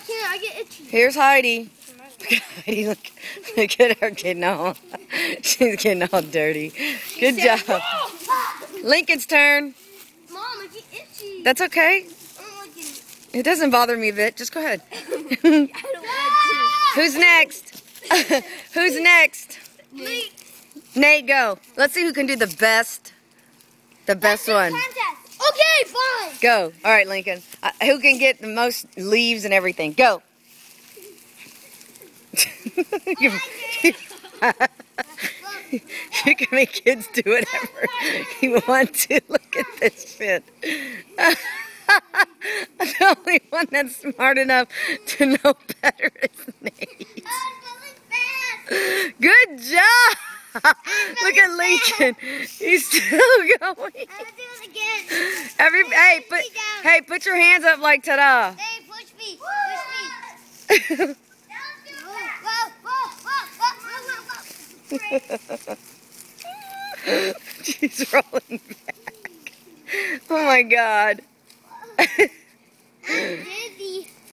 can't. I get itchy. Here's Heidi. Heidi, look at her getting all. She's getting all dirty. Good job. Lincoln's turn. Mom, I get itchy. That's okay. I don't like it. It doesn't bother me a bit. Just go ahead. I don't want to. Who's next? Who's next? Nate. Nate, go. Let's see who can do the best. The best one. Okay, fine. Go. All right, Lincoln. Who can get the most leaves and everything? Go. You can make kids do whatever you want to. Look at this shit. The only one that's smart enough to know better is Nate. Good job. Look at Lincoln. He's still going. Hey, put your hands up like ta-da. Hey, push me. Push me. She's rolling back. Oh my God.